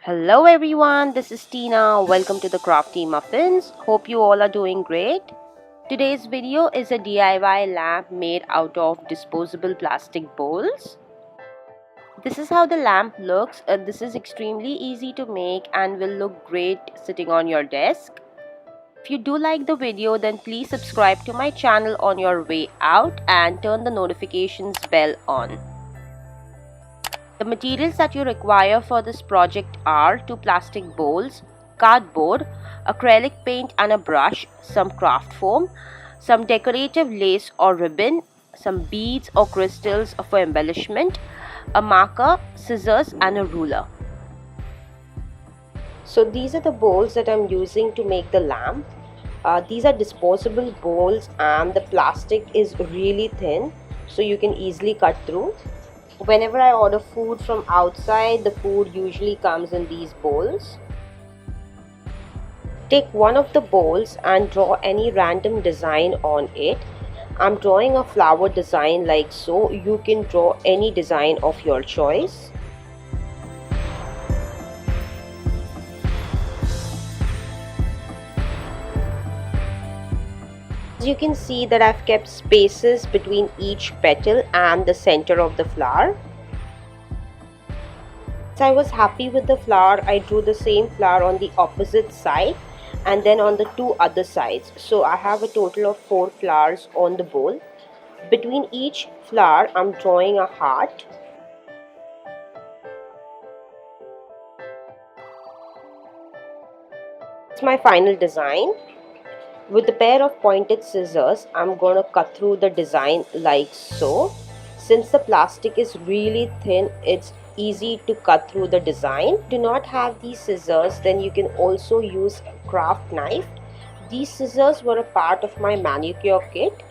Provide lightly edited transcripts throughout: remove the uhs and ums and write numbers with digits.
Hello everyone, this is Tina. Welcome to the Crafty Muffins. Hope you all are doing great. Today's video is a DIY lamp made out of disposable plastic bowls. This is how the lamp looks. This is extremely easy to make and will look great sitting on your desk. If you do like the video, then please subscribe to my channel on your way out and turn the notifications bell on. The materials that you require for this project are 2 plastic bowls, cardboard, acrylic paint and a brush, some craft foam, some decorative lace or ribbon, some beads or crystals for embellishment, a marker, scissors and a ruler. So these are the bowls that I'm using to make the lamp. These are disposable bowls and the plastic is really thin, so you can easily cut through. Whenever I order food from outside, the food usually comes in these bowls. Take one of the bowls and draw any random design on it. I'm drawing a flower design like so. You can draw any design of your choice. You can see that I've kept spaces between each petal and the center of the flower. So I was happy with the flower. I drew the same flower on the opposite side and then on the 2 other sides. So I have a total of 4 flowers on the bowl. Between each flower I'm drawing a heart. It's my final design. With a pair of pointed scissors, I'm going to cut through the design like so. Since the plastic is really thin, it's easy to cut through the design. Do not have these scissors, then you can also use a craft knife. These scissors were a part of my manicure kit.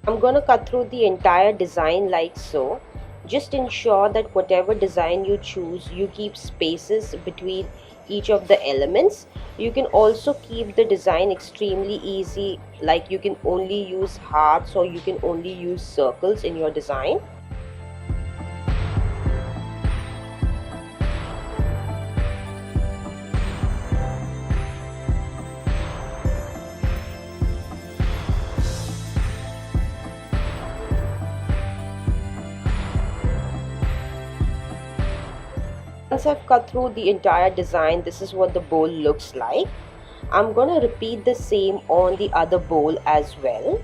I'm going to cut through the entire design like so. Just ensure that whatever design you choose, you keep spaces between each of the elements. You can also keep the design extremely easy, like you can only use hearts or you can only use circles in your design. Once I've cut through the entire design, this is what the bowl looks like. I'm going to repeat the same on the other bowl as well.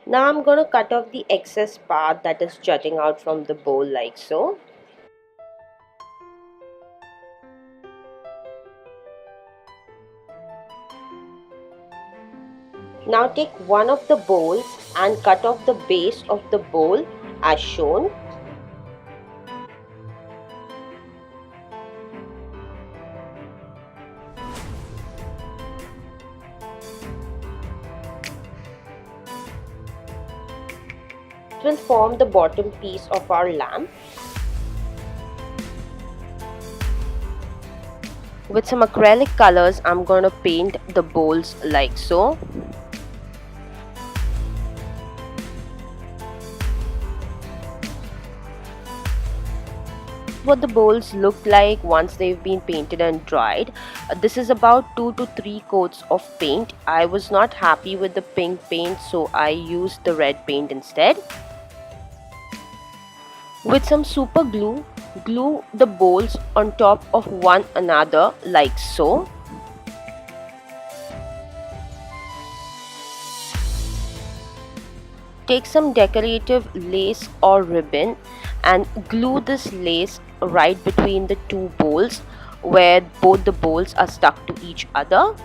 Now I'm going to cut off the excess part that is jutting out from the bowl like so. Now take one of the bowls and cut off the base of the bowl as shown. It will form the bottom piece of our lamp. With some acrylic colors, I'm going to paint the bowls like so. What the bowls look like once they've been painted and dried. This is about 2 to 3 coats of paint. I was not happy with the pink paint, so I used the red paint instead. With some super glue, glue the bowls on top of one another like so. Take some decorative lace or ribbon and glue this lace right between the 2 bowls where both the bowls are stuck to each other.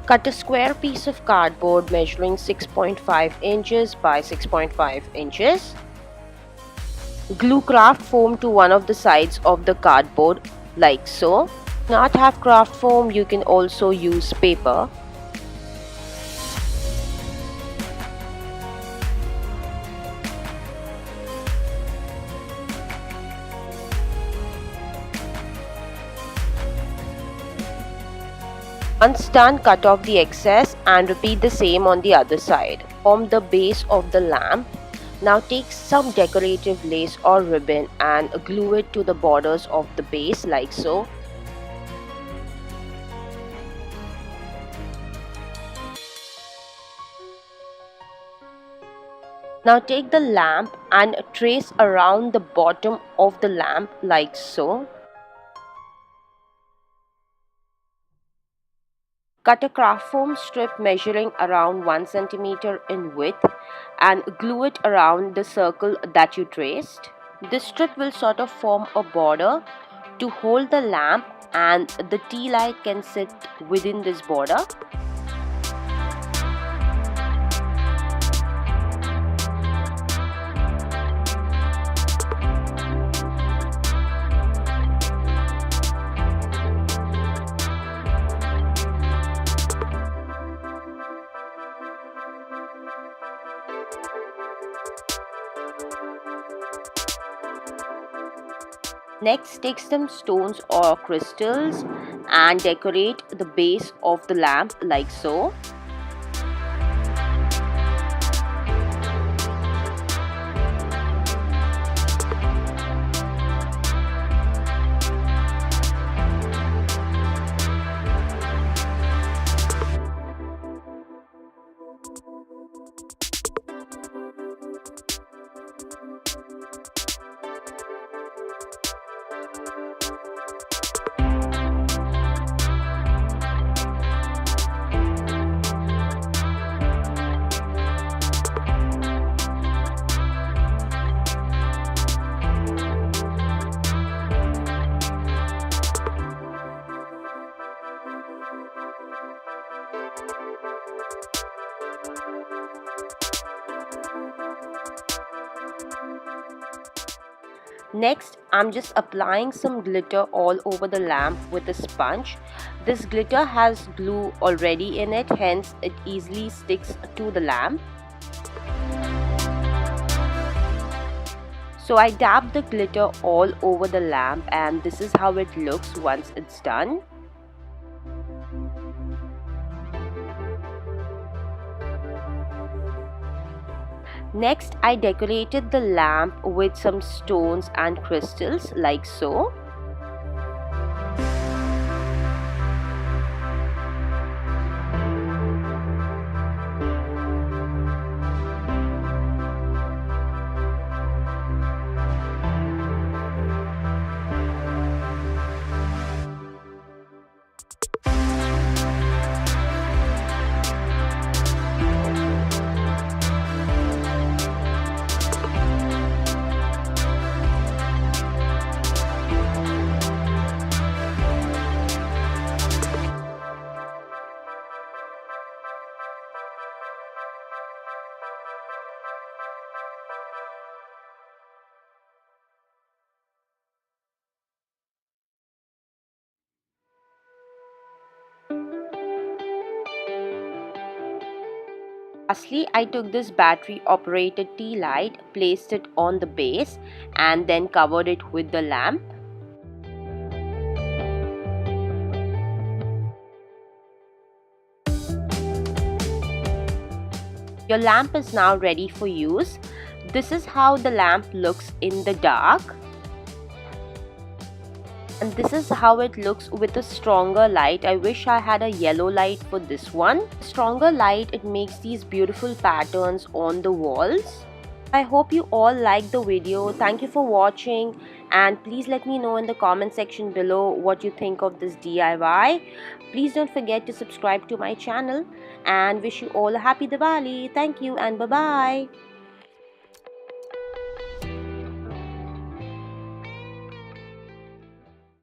Cut a square piece of cardboard measuring 6.5 inches by 6.5 inches. Glue craft foam to one of the sides of the cardboard like so. If you not have craft foam, you can also use paper. Once done, cut off the excess and repeat the same on the other side. Form the base of the lamp. Now take some decorative lace or ribbon and glue it to the borders of the base like so. Now take the lamp and trace around the bottom of the lamp like so. Cut a craft foam strip measuring around 1 cm in width and glue it around the circle that you traced. This strip will sort of form a border to hold the lamp, and the tea light can sit within this border. Next, take some stones or crystals and decorate the base of the lamp like so. Next, I'm just applying some glitter all over the lamp with a sponge. This glitter has glue already in it, hence it easily sticks to the lamp. So I dab the glitter all over the lamp, and this is how it looks once it's done. Next, I decorated the lamp with some stones and crystals like so. Lastly, I took this battery operated tea light, placed it on the base and then covered it with the lamp. Your lamp is now ready for use. This is how the lamp looks in the dark. And this is how it looks with a stronger light. I wish I had a yellow light for this one. Stronger light, it makes these beautiful patterns on the walls. I hope you all liked the video. Thank you for watching, and please let me know in the comment section below what you think of this DIY. Please don't forget to subscribe to my channel, and wish you all a happy Diwali. Thank you and bye-bye.